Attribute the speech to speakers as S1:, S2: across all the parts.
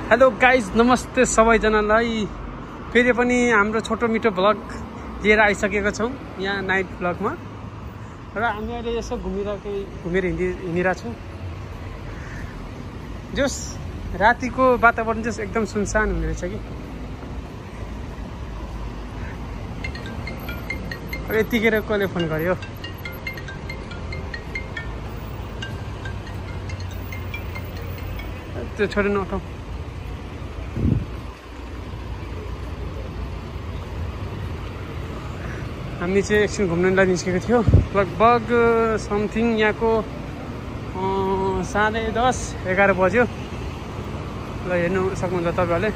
S1: Hello guys, नमस्ते सबैजनालाई। फेरि पनि हाम्रो छोटो मिठो भ्लग लिएर आइसकेको छौँ यहाँ नाइट भ्लगमा। र हामी अहिले यसो घुमेर हिँडिरहेको छौँ। जस रातिको वातावरण चाहिँ एकदम सुनसान हुने रहेछ कि। अब यतिखेर कसले फोन गर्यो? त्यो छोडेर नउठाऊ। हामी चाहिँ एकछिन घुम्नलाई निस्केको थियो। लगभग समथिङ यहाँको 10:30-11 बज्यो। ल हेर्नु सक्नुहुन्छ तपाईँहरूले।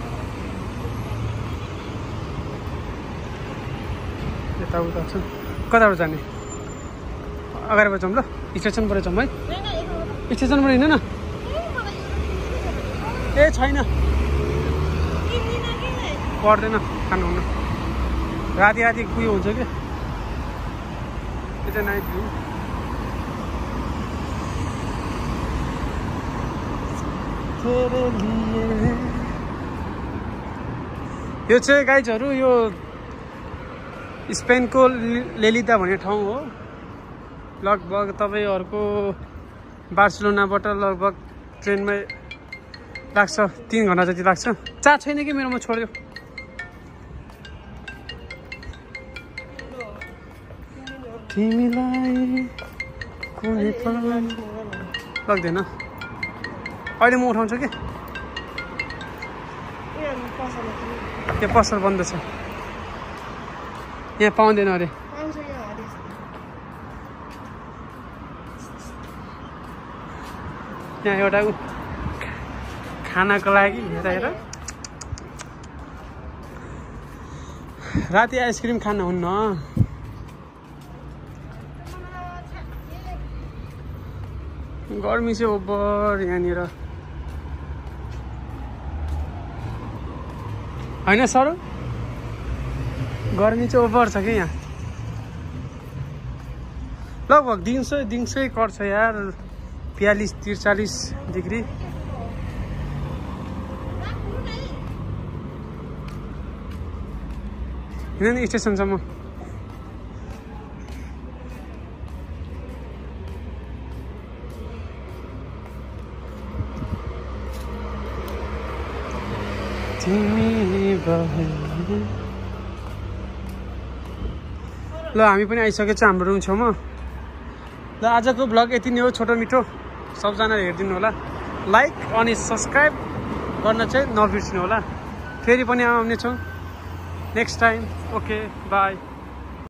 S1: यताउता छ। कताबाट जाने? अगाडि जाउँ ल। स्टेसनबाट जाउँ है। स्टेसनबाट हिँड्नु न। ए छैन, पर्दैन खानुहुन्न। राति कुयो हुन्छ कि। यो चाहिँ नाइट भ्यू। यो चाहिँ गाइजहरू यो स्पेनको लेलिदा भन्ने ठाउँ हो। लगभग तपाईँहरूको बार्सिलोनाबाट लगभग ट्रेनमै लाग्छ 3 घन्टा जति लाग्छ। चार्ज छैन कि मेरोमा, छोड्यो। तिमीलाई कुनै पल लाग्दैन। अहिले म उठाउँछु कि। यो पसल बन्द छ, यहाँ पाउँदैन अरे। यहाँ एउटा खानाको लागि हेर। राति आइसक्रिम खानुहुन्न। गर्मी चाहिँ ओभर यहाँनिर होइन सर, गर्मी चाहिँ ओभर छ कि यहाँ। लगभग दिउँसै कर्छ यार, 42-43 डिग्री। हिँड्नु नि स्टेसनसम्म। ल हामी पनि आइसकेको छ हाम्रो रुम छेउमा। ल आजको भ्लग यति नै हो, छोटो मिठो। सबजनाले हेरिदिनु होला। लाइक अनि सब्सक्राइब गर्न चाहिँ नबिर्सिनु होला। फेरि पनि आउने छौँ नेक्स्ट टाइम। Okay, by.